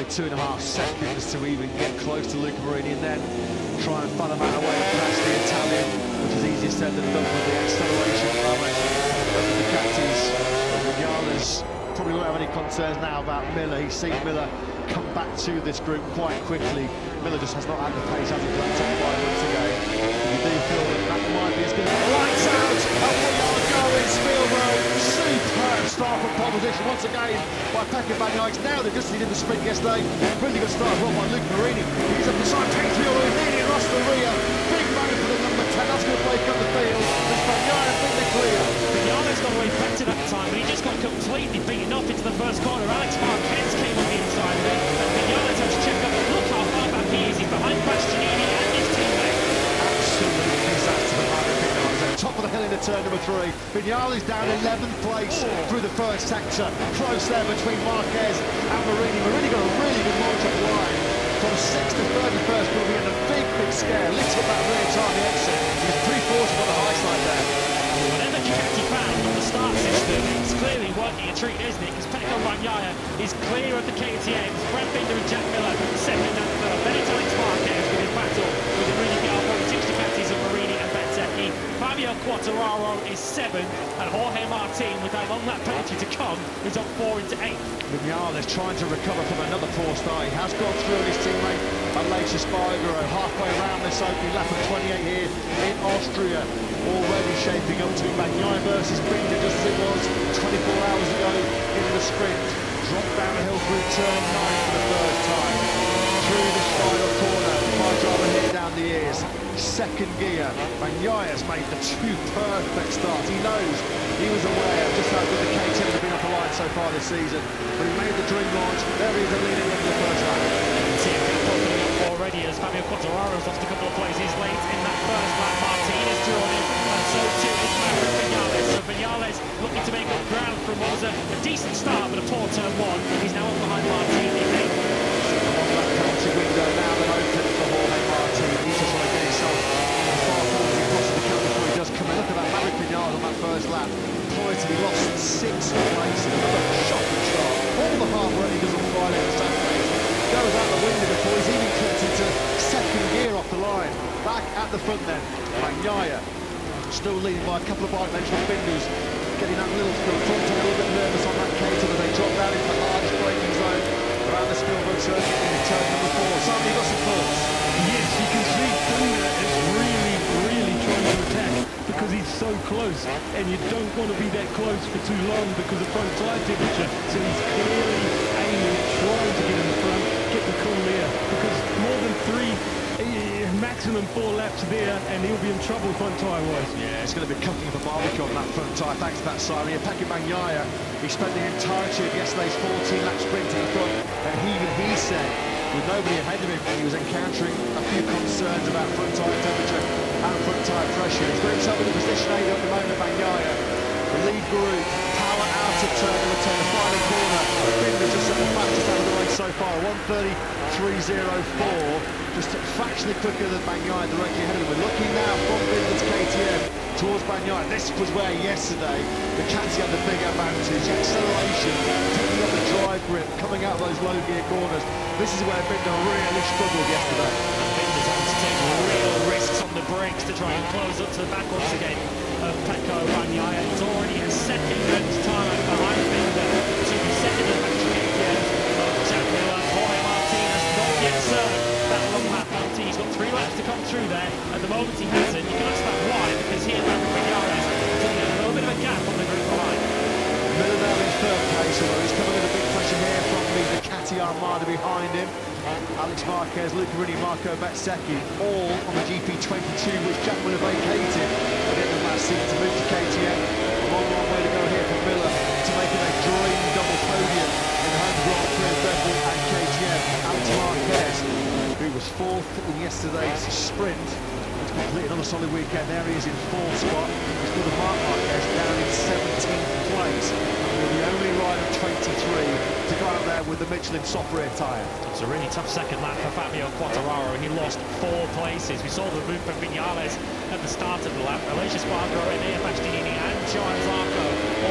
2.5 seconds to even get close to Luca Marini, and then try and funnel him out away past the Italian, which is easier said than done with the acceleration moment of the Ducatis. Vignales probably won't have any concerns now about Miller. He's seen Miller come back to this group quite quickly. Miller just has not had the pace as he played 5 months ago. You do feel that that might be as good as lights out, and we are going Spielberg. Superb start from pole position once again by Pecco Bagnaia. Now they've just needed the sprint yesterday. Really good start well by Luca Marini. He's up the side, takes the other, leading across the rear. Big moment for the number 10. That's going to break up the field. As Bagnaia think they're clear. Vignales got away better that time, but he just got completely beaten up into the first corner. Alex Marquez came on the inside of it, and Vignales had to check up. Look how far back he is. He's behind Bastianini and his teammate. Absolutely disaster for Vignales. Top of the hill into turn number 3. Vignales down 11th place through the first sector. Close there between Marquez and Marini. Marini got a really good launch up the line. From 6th to 31st, will be in a big scare. Lit up that rear time, the exit. He's pretty fortunate on the high side there. Whatever Ducati found on the start system, it's clearly working a treat, isn't it? Because Pecco Bagnaia is clear of the KTMs. Brad Binder and Jack Miller second and third. Then it's Alex Marquez with his battle with Enrique Galvo, 6 Ducatis and Marini and Bezzecchi. Fabio Quartararo is 7th, and Jorge Martin, with that long lap penalty to come, is on 4 into 8th. Vignales trying to recover from another poor start. He has gone through his teammate Aleix Espargaro halfway around this opening lap of 28 here in Austria. Already shaping up to be Bagnaia versus Binder, just as it was 24 hours ago in the sprint. Dropped down the hill through turn 9 for the first time. Through this final corner, car driver here down the ears. Second gear. Bagnaia's made the 2 perfect starts. He knows, he was aware of just how good the KTM have been off the line so far this season. But he made the dream launch. There he is, the lead at the end of the first lap. Already as Fabio Quartararo's lost a couple of places late in that first lap. Martinez drawn in, and so too is Maverick Vignales. So Vignales looking to make up ground from what was a decent start, but a poor turn 1. He's now up behind Martin in 8th. That penalty window now that open for Jorge Martin. He's just trying to get himself as far forward as he possibly can before he does come in. Look at that Maverick Vignales on that first lap. Pointed, he lost 6 places. Another shocking start. All the hard work he does on Friday and Saturday goes out the window before he's even clipped into second gear off the line. Back at the front then, Bagnaia still leading by a couple of bike-dimensional fingers, getting that little front end a little bit nervous on that Cater as they drop down into the hardest braking zone around the Spielberg circuit in turn number 4. Simon, you got some thoughts? Yes, you can see Binder is really trying to attack because he's so close, and you don't want to be that close for too long because of front tyre temperature. So he's clearly aiming at trying to get in the front, get the cool air, because more than 3, maximum 4 laps there, and he'll be in trouble front tyre wise. Yeah, it's going to be cooking up a barbecue on that front tyre. Thanks to that siren. Pecco Bagnaia, he spent the entirety of yesterday's 14-lap sprint in front, and even he said, with nobody ahead of him, he was encountering a few concerns about front tyre temperature and front tyre pressure. He's got himself in a position 8 at the moment, Bagnaia. The lead group, power out of turn number 10, the final corner. Binder just at the fastest out of the race so far, 1:33.04. Just fractionally quicker than Bagnaia directly ahead of him. We're looking now from Binder's KTM towards Bagnaia. This was where yesterday the Ducati had the big advantage. Acceleration, picking up the drive grip, coming out of those low gear corners. This is where Binder really struggled yesterday. And Binder's having to take real risks on the brakes to try and close up to the back once again of Pecco Bagnaia. He's already a second time behind Binder to be second at the KTM of Jack Miller. Jorge Martin has not yet served that long lap penalty. He's got 3 laps to come through there. At the moment he hasn't. You can ask that why, because he and Maverick Vignales putting a little bit of a gap on the group line. Miller now in third place, although he's coming under big pressure here from the Ducati Armada behind him. Alex Marquez, Luca Marini, Marco Bezzecchi, all on the GP22, which Jack Miller vacated at the end of last season to move to KTM. A long way to go here for Miller to make it a dream double podium in the home Grand Prix of Red Bull and KTM. Alex Marquez, who was 4th in yesterday's sprint, to complete another solid weekend. There he is in 4th spot. He's got the Marquez down in 17th place. And we're the only rider of 23 to go out there with the Michelin soft rear tyre. It was a really tough second lap for Fabio Quartararo. He lost 4 places. We saw the move for Vinales at the start of the lap. Aleix Espargaro, Enea Bastianini and Johan Zarco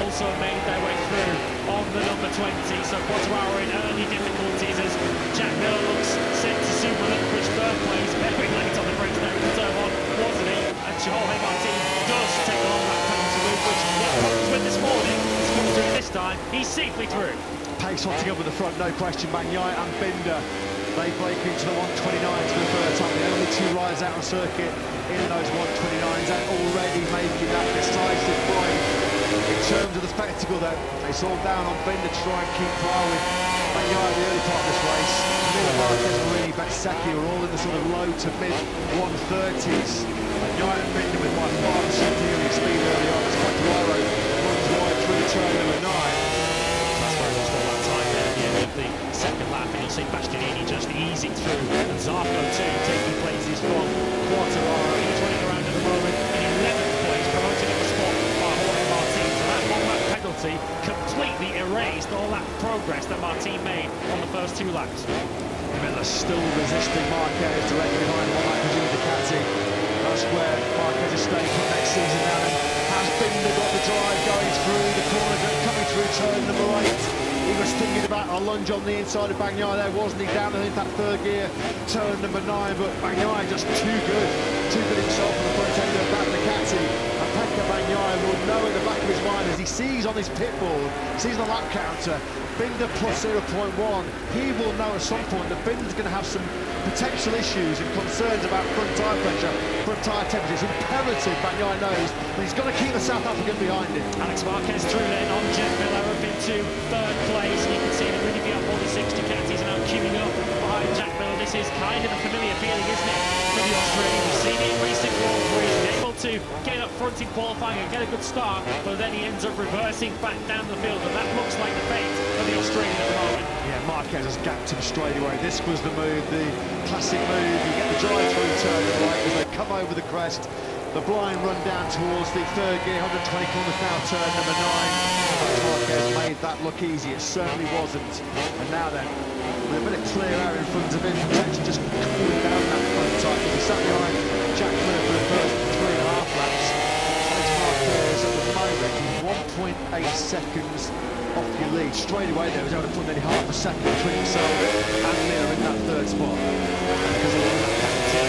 also made their way through on the number 20. So Quartararo in early difficulties as Jack Miller looks set to soon relinquish third place. Very late on the brakes there in turn 1, wasn't he? And Jorge Martin does take along that penalty move, which he had problems with this morning. He's come through this time. He's safely through. Pace hotting up at the front, no question. Bagnaia and Binder, they break into the 129s for the third time. The only 2 riders out on circuit in those 129s and already making that decisive break. In terms of the spectacle, though, it's all down on Binder to try and keep par with Bagnaia at the early part of this race. Miller, Marquez, Marini, Bezzecchi were all in the sort of low to mid 130s. Bagnaia and Binder with by far the superior speed early on. Quartararo runs wide through turn number 9. The second lap, and you'll see Bastianini just easing through, and Zarco too taking places from Quartararo. He's running around at the moment in 11th place, promoted up the spot by Jorge Martin. So that long-lap penalty completely erased all that progress that Martin made on the first 2 laps. Miller still resisting Marquez directly behind one lap with Ducati. That's where Marquez is staying for next season now. Has Binder got the drive going through the corner, coming through turn number 8? He was thinking about a lunge on the inside of Bagnaia there, wasn't he? Down in that third gear, turn number 9, but Bagnaia just too good himself on the front end of that Ducati. And Pecco Bagnaia will know in the back of his mind as he sees on his pit board, sees the lap counter, Binder plus 0.1. He will know at some point that Binder's going to have some potential issues and concerns about front tyre pressure, front tyre temperature. It's imperative Bagnaia knows that he's got to keep the South African behind him. Alex Marquez through then on Jack Miller up into third place. You can see the really beyond 46 Ducatis now queuing up behind Jack Miller. This is kind of a familiar feeling, isn't it, for the Australian? We've seen it in recent Grand Prix. He's able to get up front in qualifying and get a good start, but then he ends up reversing back down the field, and that looks like the fate of the Australian at the moment. Yeah, Marquez has gapped him straight away. This was the move, the classic move. You get the drive through turn to the right as they come over the crest. The blind run down towards the third gear, 120 kilometres now, turn number 9. Marquez made that look easy. It certainly wasn't. And now then, with a bit of clear air in front of him, potentially just cooling down that front type. He sat behind Jack Miller for the first 3.5 laps. Alex Marquez at the moment, 1.8 seconds off your lead. Straight away there was able to put nearly half a second between himself and Miller in that third spot. Because of that penalty,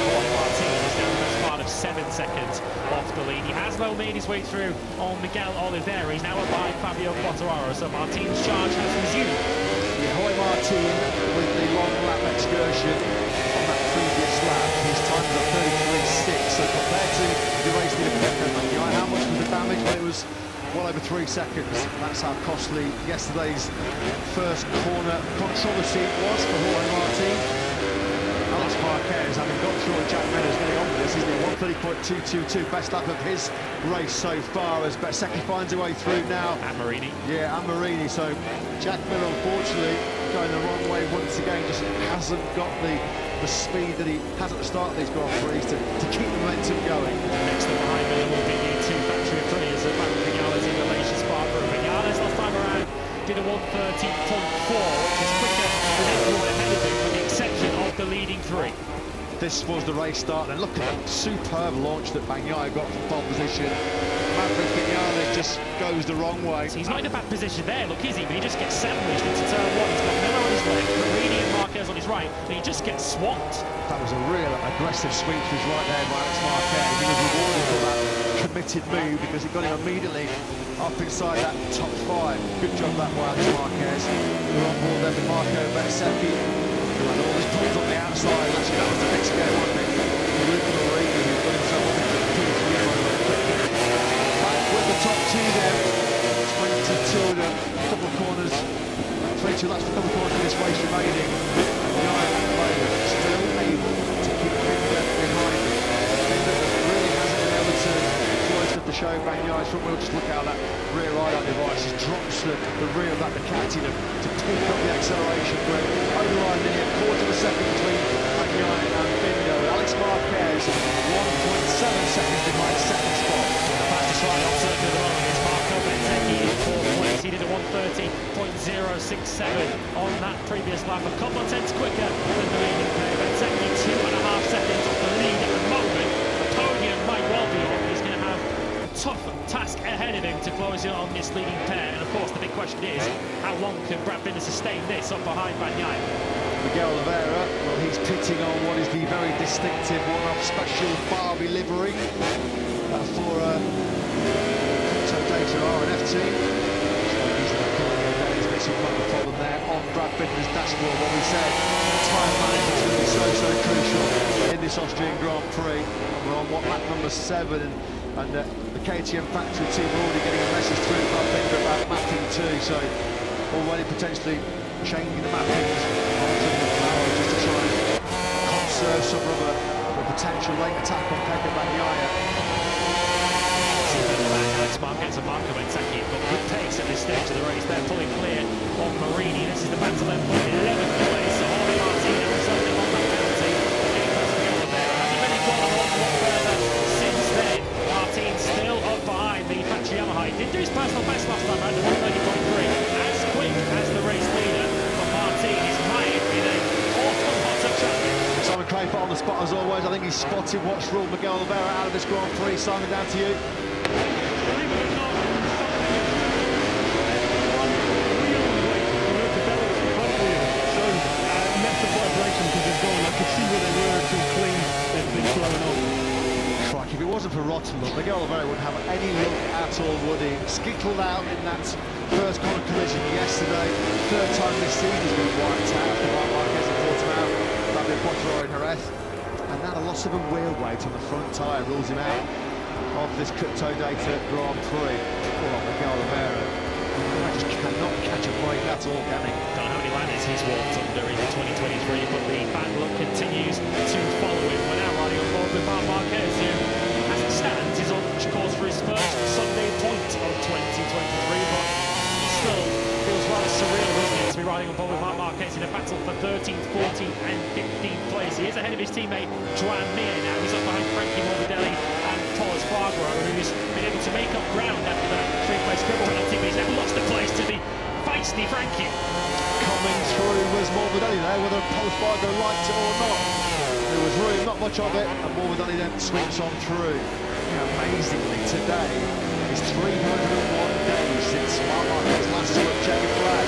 Jorge Martin is down the best part of 7 seconds off the lead. He has though made his way through on Miguel Oliveira. He's now up by Fabio Quartararo, so Martin's charge has resumed. Yeah, Jorge Martin with the long lap excursion on that previous lap. His time was a 33.6, so compared to the race leader Pecco Bagnaia, how much was the damage? Well, it was well over 3 seconds. That's how costly yesterday's first corner controversy was for Jorge Martin. Alex Marquez, having got through on Jack Miller's getting on with this, isn't he? 130.222, best lap of his race so far as Bezzecchi finds a way through now. And Marini. Yeah, and Marini. So Jack Miller, unfortunately, going the wrong way once again, just hasn't got the speed that he has at the start of these Grand Prix to keep the momentum going. Next up behind Miller will be the 2 factory Aprilia, so back with Vinales in Aleix Espargaro. Vinales last time around did a 130.4, which is quicker than everyone ahead of him, with the exception of the leading 3. This was the race start, and look at that superb launch that Bagnaia got from pole position. Maverick Vinales just goes the wrong way. He's not in a bad position there, look, is he? But he just gets sandwiched into turn 1. He's got Miller on his left, Marini and Marquez on his right, and he just gets swamped. That was a real aggressive sweep to his right there by Alex Marquez. He was rewarded for that committed move because it got him immediately up inside that top 5. Good job that by Alex Marquez. We're on board there with Marco Bezzecchi, who had all his points on the outside. Actually, that was the next game, wasn't it? Luca Marini, who got himself up into the P3. Back with the top 2 there. 22 of them, a couple of corners. 22 laps, a couple of corners in this race remaining. And the Iron at the moment still able to keep Binder behind him. Binder really hasn't been able to close up the show. Bagnaia's front wheel, just look how that rear eye-out device just drops the rear of that Ducati to pick up the acceleration grip. Override nearly a quarter of a second between Bagnaia and Binder. Alex Marquez, 1.7 seconds behind second spot. The fastest rider on circuit at the moment is Marco Bezzecchi in 4th place. He did a 1:30.067 on that previous lap, a couple of tenths quicker than the leading pair. Bezzecchi 2.5 seconds off the lead at the moment. The podium might well be on. He's going to have a tough task ahead of him to close in on this leading pair. And of course, the big question is, how long can Brad Binder sustain this up behind Bagnaia? Miguel Oliveira, well, he's pitting on what is the very distinctive one-off special Barbie livery for Data R&F team. He's missing quite a problem there on Brad Binder's dashboard. What we said, time management is going to be so crucial in this Austrian Grand Prix. We're on lap number 7, and the KTM factory team are already getting a message through to Brad Binder about mapping too. So already potentially changing the mappings just to try and conserve some of a potential late attack on Pecco Bagnaia. Marquez and Marco Bezzecchi have got good pace at this stage of the race. They're pulling clear on Marini. This is the battle in 11th place. So Jorge Martin resulting on that penalty. Hasn't really gone on one further since then. Martin still up behind the factory Yamaha. He did do his personal best last time around, the 1:30.3, as quick as the race leader. But Martin is mired in a awful hot track. Simon Claypot on the spot as always. I think he's spotted what's ruled Miguel Oliveira out of this Grand Prix. Simon, down to you. Believe it or not, massive vibration because they've gone. I could see where they were, it's all clean, they've been blown off. Crikey, if it wasn't for Rotterdam, Miguel Oliveira wouldn't have any look at all, would he? Skittled out in that first corner collision yesterday. Third time this season he's been wiped out after Marc Marquez and Portimao, Fabio Quartararo in Jerez. And now the loss of a wheel weight on the front tyre rules him out of this Crypto Data Grand Prix. Poor Miguel Oliveira. I just cannot catch a break at all, can he? Don't know how many ladders he's walked under in 2023, but the bad luck continues to follow him. We're now riding on board with Marc Marquez, who, as it stands, is on course for his first Sunday point of 2023, but still feels rather surreal, doesn't it, to be riding on board with Marc Marquez in a battle for 13th, 14th and 15th place. He is ahead of his teammate Joan Mir now. He's up behind Frankie Morbidelli and Paul Espargaro, who's been able to make up ground after that 3-place scribble penalty, but he's now lost the place to the feisty Frankie. Coming through was Morbidelli there, whether Paul Espargaro liked it or not. There was really not much of it, and Morbidelli then sweeps on through. Amazingly, today is 301 days since Marc Marquez last saw a checkered flag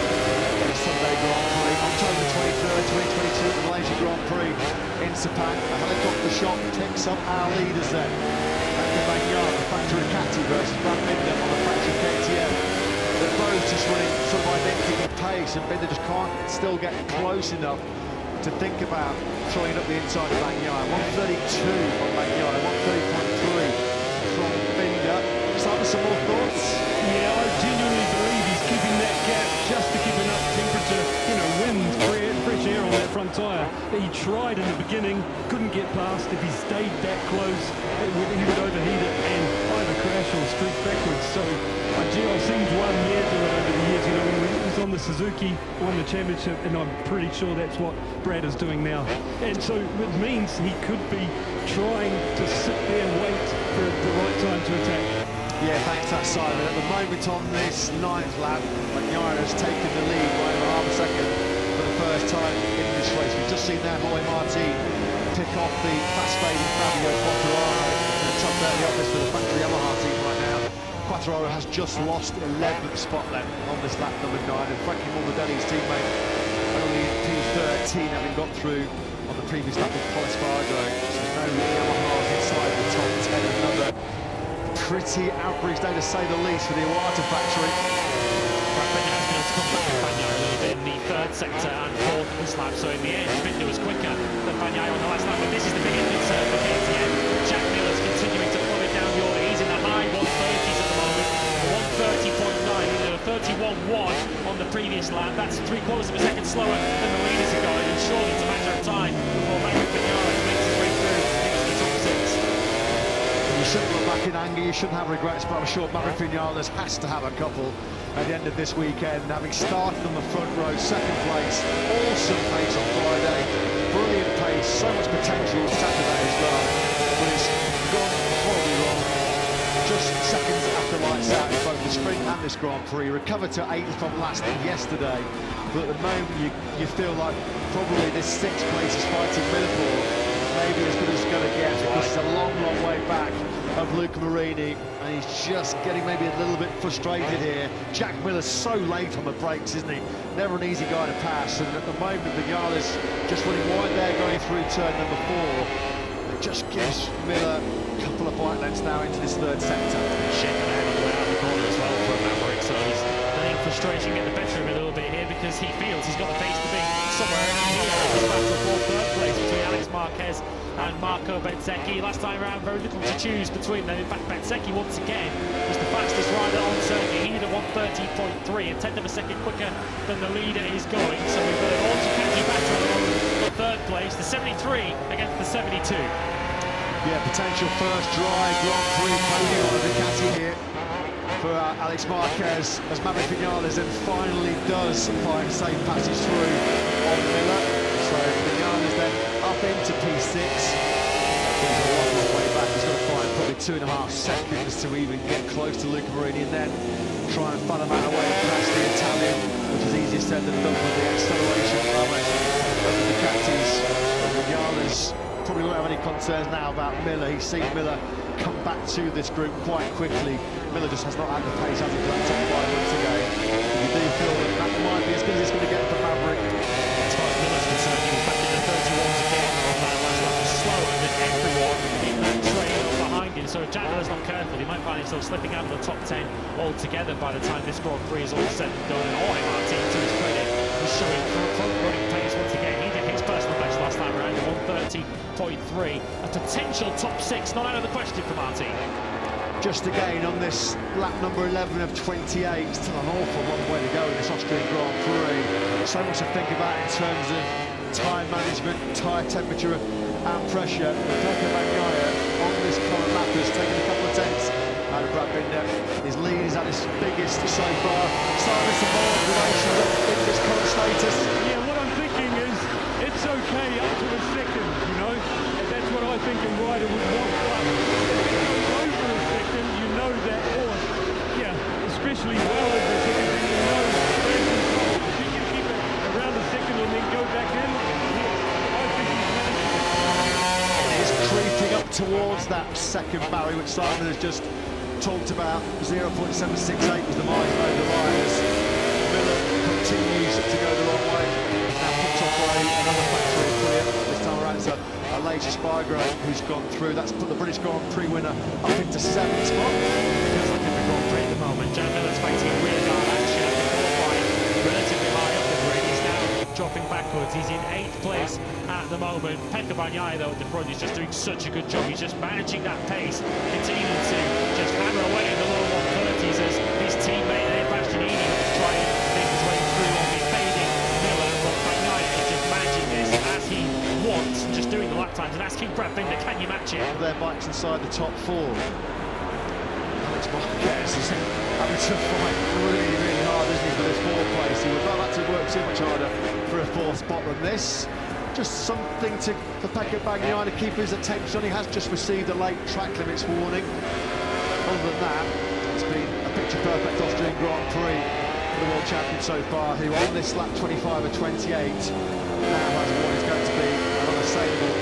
in the Sunday Grand Prix. October 23rd, 2022 at the Malaysia Grand Prix in Sepang. A helicopter shot picks up our leaders then. Pecco Bagnaia, the factory Ducati versus Brad Binder on the factory KTM. They're both just running sort of identical pace, and Binder just can't still get close enough to think about throwing it up the inside of Bagnaia. 132 on Bagnaia, 130.3 from Binder. Simon, some more thoughts? Yeah, I genuinely believe he's keeping that gap just to keep enough temperature, wind, fresh air on that front tyre. He tried in the beginning, couldn't get past. If he stayed that close, he would overheat it and either crash or streak backwards. So I've seen Juan Mir do it over the years. When he was on the Suzuki, won the championship, and I'm pretty sure that's what Brad is doing now. And so it means he could be trying to sit there and wait for the right time to attack. Yeah, thanks to that, Simon. At the moment on this 9th lap, Bagnaia has taken the lead by over half a second for the first time in this race. We've just seen there Jorge Martin pick off the fast-fading Fabio Quartararo in the top 30 office for the factory Yamaha team right now. Quartararo has just lost 11th spot then on this lap number 9, and Frankie Morbidelli's teammate only in P13, having got through on the previous lap with Paul Espargaro. So no Yamahas inside the top 10. Another pretty average day to say the least for the Iwata factory. Brad Binder has been able to come back with Bagnaia a little bit in the 3rd sector and 4th this lap, so in the end Binder was quicker than Bagnaia on the last lap, but this is the big engine turn for KTM. Jack Miller's continuing to plummet down the order. He's in the high 130s at the moment, 130.9, he did a 31.1 on the previous lap. That's 3/4 of a second slower than the leaders are going, and surely it's a matter of time before Maverick Bagnaia makes his way through into the top 6. You shouldn't look back in anger, you shouldn't have regrets, but I'm sure Maverick Vinales has to have a couple at the end of this weekend, having started on the front row, 2nd place, awesome pace on Friday, brilliant pace, so much potential Saturday as well, but it's gone horribly wrong, just seconds after lights out in both the sprint and this Grand Prix. Recovered to 8th from last yesterday, but at the moment you feel like probably this 6th place is fighting Liverpool. Maybe as good as it's going to get, because it's a long, long way back of Luca Marini, and he's just getting maybe a little bit frustrated here. Jack Miller's so late on the brakes, isn't he? Never an easy guy to pass, and at the moment Vignales just running wide there going through turn number 4. It just gives Miller a couple of bike lengths now into this 3rd sector. Shaking ahead on the way out of the corner as well for Maverick, so he's letting frustration get the better of him a little bit here, because he feels he's got the pace to be somewhere in here. This battle for 3rd place between Alex Marquez and Marco Bezzecchi. Last time around, very little to choose between them. In fact, Bezzecchi once again was the fastest rider on circuit. He did a 1:30.3, a tenth of a second quicker than the leader is going. So we've got an Ducati battle for 3rd place, the 73 against the 72. Yeah, potential first dry Grand Prix podium on the Ducati here for Alex Marquez, as Maverick Vignales then finally does find safe passage through on Miller. So Vignales then up into P6. He's a long, long way back. He's got to find probably 2.5 seconds to even get close to Luca Marini, and then try and funnel him out away past the Italian, which is easier said than done with the acceleration of the Ducatis. Vignales probably won't have any concerns now about Miller. He's seen Miller come back to this group quite quickly. Miller just has not had the pace as he played top 5 months ago. You do feel that that might be as good as it's going to get for Maverick. As far as Miller's concerned, he was back in the 31s again on that last lap, slower than everyone in that train behind him. So if Jack Miller's not careful, he might find himself slipping out of the top 10 altogether by the time this Grand Prix is all said and done. And Jorge Martin, to his credit, was showing front-running pace once again. He did his personal best last time around, 1:30.3. A potential top 6, not out of the question for Martin. Just again on this lap number 11 of 28, still an awful long way to go in this Austrian Grand Prix. So much to think about in terms of tyre management, tyre temperature and pressure. Pecco Bagnaia on this current lap has taken a couple of tenths out of Brad Binder. His lead is at its biggest so far. Simon some more observation in this current status. Yeah, what I'm thinking is it's okay up to a second, you know. And that's what I think a rider would want. If it goes over a second, you know that, or yeah, especially well over a second, then you know where's control. If you can keep it around a second and then go back in, yeah, I think he's managed it. Is creeping up towards that second barrier, which Simon has just talked about. 0.768 was the margin over the riders. Miller continues to go the wrong way. Now picked off by another factory clear. This time around it's a later Spygro who's gone through. That's put the British Grand Prix winner up into 7th spot. Feels like in the Grand Prix at the moment. Jack Miller's fighting a rear guard action at the qualifying, relatively high up the grid. He's now dropping backwards. He's in 8th place at the moment. Pecco Bagnaia, though, at the front, is just doing such a good job. He's just managing that pace, continuing to just hammer away in the low 130s as his teammate there, Bastianini, is trying to make his way through on the fading Miller. But Bagnaia is just managing this as he wants, and just doing the lap times and asking Brad Binder, can you match it? Their bikes inside the top 4. Alex Marquez is having to fight really, really hard, isn't he, for this 4th place. He would not have to work too much harder for a 4th spot than this. Just something for Pecco Bagnaia to keep his attention on. He has just received a late track limits warning. Other than that, it's been a picture-perfect Austrian Grand Prix for the world champion so far, who on this lap 25 of 28 now has what is going to be an unassailable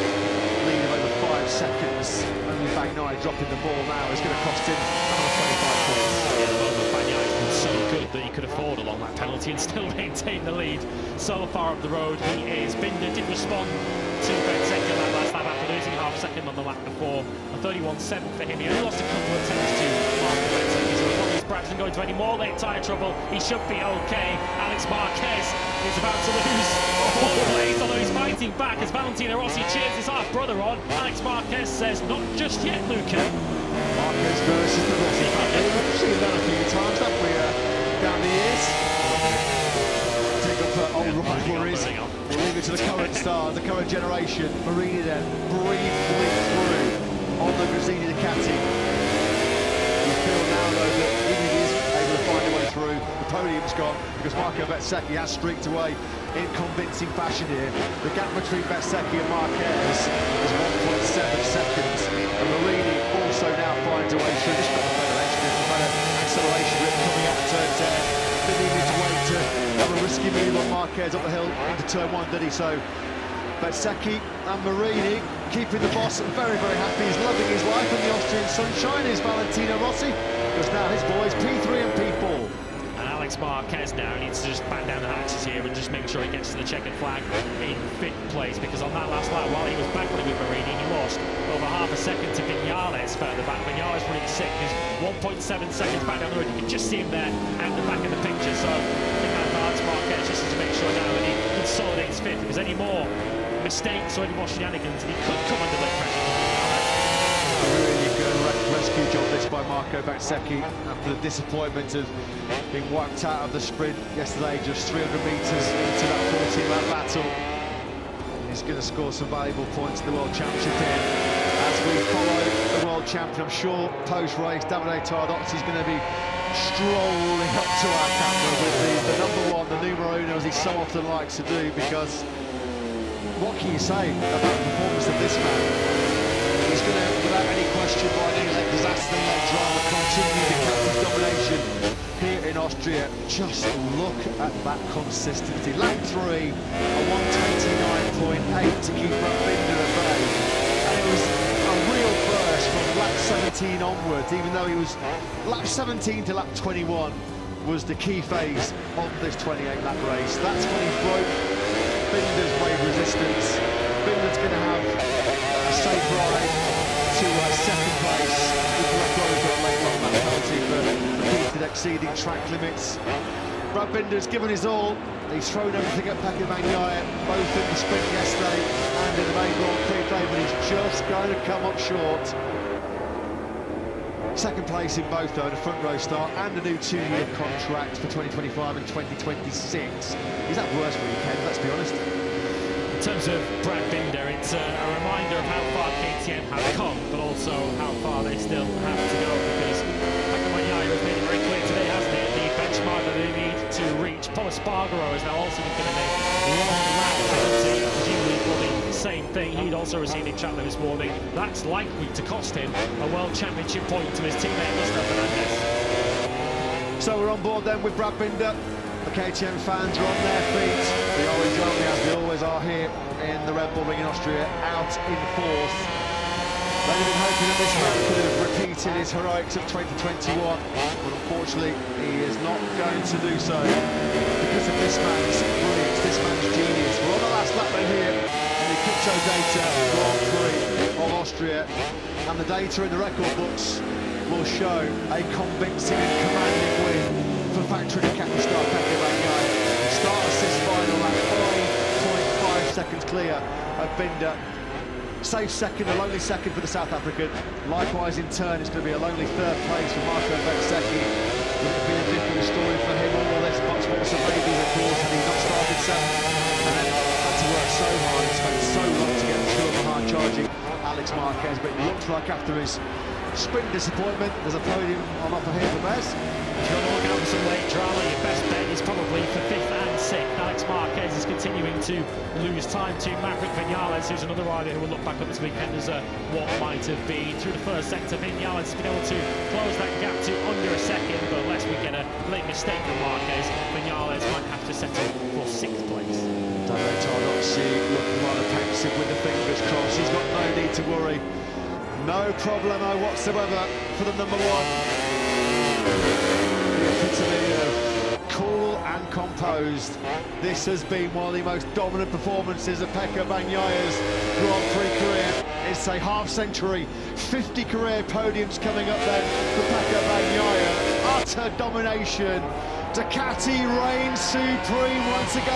lead of over 5 seconds. Only Bagnaia dropping the ball now is going to cost him another 25 points. At the moment, Bagnaia's been so good that he could afford a long lap penalty and still maintain the lead so far up the road. He is. Binder did respond to Bezzecchi on that last lap after losing half a second on the lap before. A 31.7 for him. He only lost a couple of tenths to Marco Bezzecchi, so as long as Brad doesn't go into any more late tyre trouble, he should be okay. Alex Marquez is about to lose all place, although he's fighting back as Valentino Rossi cheers his half-brother on. Alex Marquez says, not just yet, Luca. Marquez versus the Rossi family. We've seen that a few times, haven't we, down the years? Take up old rivalries. We'll leave it to the current stars, the current generation. Marini then briefly through on the Gresini Ducati. You feel now, though, that even if he is able to find a way through, the podium's gone, because Marco Bezzecchi has streaked away in convincing fashion here. The gap between Bezzecchi and Marquez is 1.7 seconds. And Marini also now finds a way through. Just got a better engine, a better acceleration with but didn't even need to wait to have a risky move on Marquez up the hill into turn one, did he? So Bezzecchi and Marini keeping the boss very, very happy. He's loving his life in the Austrian sunshine. Is Valentino Rossi, because now his boys P3 and P4. And Alex Marquez now needs to just batten down the hatches here and just make sure he gets to the checkered flag in 5th place, because on that last lap, while he was battling with Marini, he lost over half a second to Vinales further back. Vinales running sick, he's 1.7 seconds back down the road. You can just see him there at the back of the picture. So I think that Alex Marquez just needs to make sure now that he consolidates 5th, because any more mistakes or any more shenanigans, and he could come under the pressure. Really good rescue job this by Marco Bezzecchi after the disappointment of being wiped out of the sprint yesterday, just 300 metres into that 14-lap battle. He's going to score some valuable points in the World Championship here. As we follow the World Champion, I'm sure post-race Davide Tardozzi is going to be strolling up to our camera with the number one, the numero uno, as he so often likes to do, because what can you say about the performance of this man? He's going to, without any question, by any disaster, let drama continue Ducati's domination here in Austria. Just look at that consistency. Lap 3, a 129.8 to keep Binder at bay. And it was a real burst from lap 17 onwards, even though he was lap 17 to lap 21 was the key phase of this 28-lap race. That's when he broke Binder's brave resistance. Binder's going to have a safe ride to second place. With Rocco a late long lap penalty for repeated exceeding track limits. Brad Binder's given his all. He's thrown everything at Pecco Bagnaia, both in the sprint yesterday and in the main Grand Prix today, but he's just going to come up short. Second place in both, though, the front row start and a new 2-year contract for 2025 and 2026. Is that worse for you, Ken? Let's be honest. In terms of Brad Binder, it's a reminder of how far KTM have come, but also how far they still have to go, because Pecco Bagnaia has made it very clear today, hasn't it? The benchmark that they need to reach. Paul Espargaro is now also going to make long laps, presumably for the same thing. He'd also received a chat this morning. That's likely to cost him a World Championship point to his teammate, Mr. Fernandez. So we're on board then with Brad Binder. The KTM fans are on their feet. The orange army, as they always are here in the Red Bull Ring in Austria, out in 4th. They'd have been hoping that this man could have repeated his heroics of 2021, but unfortunately he is not going to do so because of this man's brilliance, this man's genius. We're on the last lap then here in the Picto Data Grand Prix of Austria, and the data in the record books will show a convincing and commanding win for factory Ducati star Pecco Bagnaia. Start assist final lap, 5.5 seconds clear of Binder. Safe second, a lonely second for the South African. Likewise, in turn, it's going to be a lonely 3rd place for Marco Bezzecchi. Would it be a different story for him? All this box was a baby, of course, and he's not started 7th. And then had to work so hard, spent so long to get through on the hard-charging Alex Marquez. But it looks like after his sprint disappointment, there's a podium on offer here for Bez. If you're looking out for some late drama, your best bet is probably for 5th and 6th. Alex Marquez is continuing to lose time to Maverick Vinales, who's another rider who will look back up this weekend as what might have been. Through the first sector, Vinales has been able to close that gap to under a second, but unless we get a late mistake from Marquez, Vinales might have to settle for 6th place. Davide Tardozzi looking rather pensive with the fingers crossed. He's got no need to worry. No problemo whatsoever for the number one. The epitome of cool and composed. This has been one of the most dominant performances of Pecco Bagnaia's Grand Prix career. It's a half-century, 50 career podiums coming up then for Pecco Bagnaia. Utter domination. Ducati reigns supreme once again.